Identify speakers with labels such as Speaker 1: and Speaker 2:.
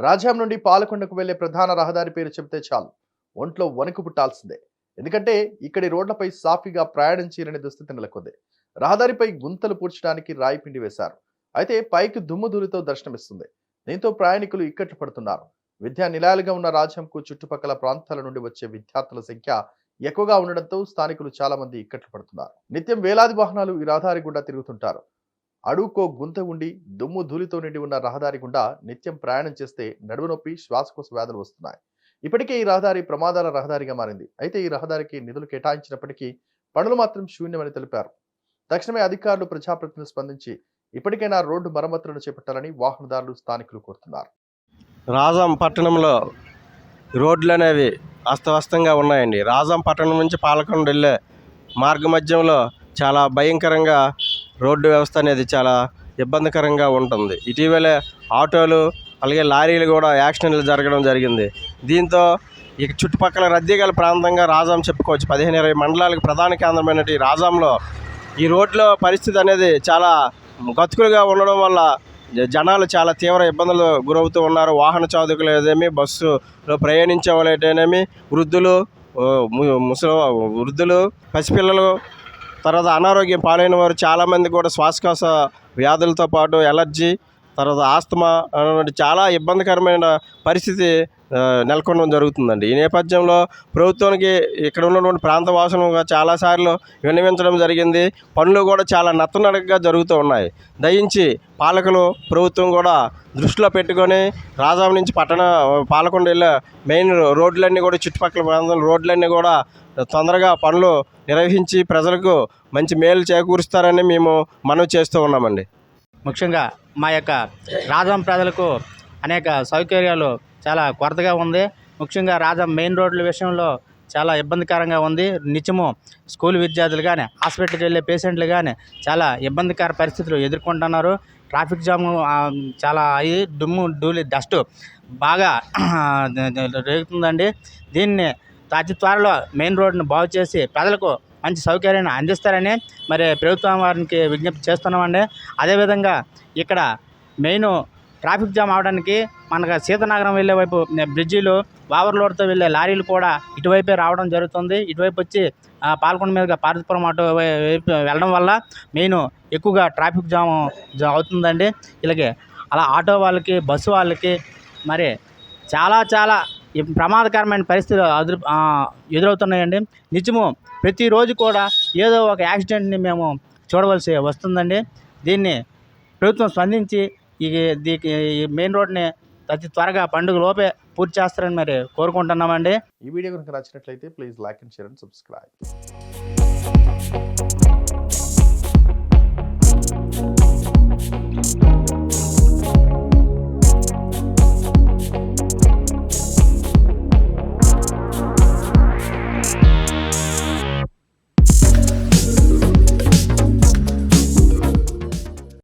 Speaker 1: రాజాం నుండి పాలకొండకు వెళ్లే ప్రధాన రహదారి పేరు చెబితే చాలు ఒంట్లో వణుకు పుట్టాల్సిందే. ఎందుకంటే ఇక్కడి రోడ్లపై సాఫీగా ప్రయాణం చేయలేని దుస్థితి నెలకొంది. రహదారిపై గుంతలు పూడ్చడానికి రాయి పిండి వేశారు. అయితే పైకి దుమ్ము ధూళితో దర్శనమిస్తుంది. దీంతో ప్రయాణికులు ఇక్కట్లు పడుతున్నారు. విద్యా నిలయాలుగా ఉన్న రాజ్యంకు చుట్టుపక్కల ప్రాంతాల నుండి వచ్చే విద్యార్థుల సంఖ్య ఎక్కువగా ఉండడంతో స్థానికులు చాలా మంది ఇక్కట్లు పడుతున్నారు. నిత్యం వేలాది వాహనాలు ఈ రహదారి గుండా తిరుగుతుంటారు. అడుక్కో గుంత ఉండి దుమ్ము ధూళితో నిండి ఉన్న రహదారి గుండా నిత్యం ప్రయాణం చేస్తే నడుము నొప్పి, శ్వాసకోశ వ్యాధులు వస్తున్నాయి. ఇప్పటికే ఈ రహదారి ప్రమాదాల రహదారిగా మారింది. అయితే ఈ రహదారికి నిధులు కేటాయించినప్పటికీ పనులు మాత్రం శూన్యమని తెలిపారు. తక్షణమే అధికారులు, ప్రజాప్రతినిధులు స్పందించి ఇప్పటికైనా రోడ్డు మరమ్మతులను చేపట్టాలని వాహనదారులు, స్థానికులు కోరుతున్నారు.
Speaker 2: రాజాం పట్టణంలో రోడ్లు అనేవి అస్తవ్యస్తంగా ఉన్నాయండి. రాజాం పట్టణం నుంచి పాలకొండ వెళ్ళే మార్గ మధ్యంలో చాలా భయంకరంగా రోడ్డు వ్యవస్థ అనేది చాలా ఇబ్బందికరంగా ఉంటుంది. ఇటీవలే ఆటోలు అలాగే లారీలు కూడా యాక్సిడెంట్లు జరగడం జరిగింది. దీంతో ఇక చుట్టుపక్కల రద్దీ గల ప్రాంతంగా రాజాం చెప్పుకోవచ్చు. 15-20 మండలాలకు ప్రధాన కేంద్రమైన ఈ రాజాంలో ఈ రోడ్లో పరిస్థితి అనేది చాలా గతుకులుగా ఉండడం వల్ల జనాలు చాలా తీవ్ర ఇబ్బందులు గురవుతూ ఉన్నారు. వాహన చాలకులు ఏదేమి, బస్సులో ప్రయాణించే వాళ్ళేనేమి, వృద్ధులు, వృద్ధులు, పసిపిల్లలు, తర్వాత అనారోగ్యం పాలైన వారు చాలామంది కూడా శ్వాసకోశ వ్యాధులతో పాటు ఎలర్జీ, తర్వాత ఆస్తమా అనేటువంటి చాలా ఇబ్బందికరమైన పరిస్థితి నెలకొనడం జరుగుతుందండి. ఈ నేపథ్యంలో ప్రభుత్వానికి ఇక్కడ ఉన్నటువంటి ప్రాంత వాసులుగా చాలాసార్లు విన్నవించడం జరిగింది. పనులు కూడా చాలా నత్తనడకగా జరుగుతూ ఉన్నాయి. దయించి పాలకులు, ప్రభుత్వం కూడా దృష్టిలో పెట్టుకొని రాజాం నుంచి పాలకొండ వెళ్ళే మెయిన్ రోడ్లన్నీ కూడా, చుట్టుపక్కల ప్రాంతాల రోడ్లన్నీ కూడా తొందరగా పనులు నిర్వహించి ప్రజలకు మంచి మేలు చేకూరుస్తారని మేము మనవి చేస్తూ ఉన్నామండి.
Speaker 3: ముఖ్యంగా మా యొక్క రాజాం ప్రజలకు అనేక సౌకర్యాలు చాలా కొరతగా ఉంది. ముఖ్యంగా రాజాం మెయిన్ రోడ్ల విషయంలో చాలా ఇబ్బందికరంగా ఉంది. నిత్యము స్కూల్ విద్యార్థులు కానీ, హాస్పిటల్కి వెళ్ళే పేషెంట్లు కానీ చాలా ఇబ్బందికర పరిస్థితులు ఎదుర్కొంటున్నారు. ట్రాఫిక్ జామ్ చాలా అయ్యి దుమ్ము ధూళి డస్ట్ బాగా రేగుతుందండి. దీన్ని అతి త్వరలో మెయిన్ రోడ్డును బాగు చేసి ప్రజలకు మంచి సౌకర్యాన్ని అందిస్తారని మరి ప్రభుత్వం వారికి విజ్ఞప్తి చేస్తున్నామండి. అదేవిధంగా ఇక్కడ మెయిన్ ట్రాఫిక్ జామ్ అవడానికి మనకు సీతనగరం వెళ్ళే వైపు బ్రిడ్జీలు, ఓవర్లోడ్తో వెళ్ళే లారీలు కూడా ఇటువైపే రావడం జరుగుతుంది. ఇటువైపు వచ్చి పాలకొండ మీదుగా పార్వతీపురం అటు వైపు వెళ్ళడం వల్ల మెయిన్ ఎక్కువగా ట్రాఫిక్ జామ్ అవుతుందండి. ఇలాగే అలా ఆటో వాళ్ళకి, బస్సు వాళ్ళకి మరి చాలా ప్రమాదకరమైన పరిస్థితులు ఎదురవుతున్నాయండి. నిజము ప్రతిరోజు కూడా ఏదో ఒక యాక్సిడెంట్ని మేము చూడవలసి వస్తుందండి. దీన్ని ప్రభుత్వం స్పందించి ఈ మెయిన్ రోడ్ని అతి త్వరగా పండుగ లోపే పూర్తి చేస్తారని మరి కోరుకుంటున్నామండి.
Speaker 1: ఈ వీడియో కనుక నచ్చినట్లయితే please like and share and subscribe.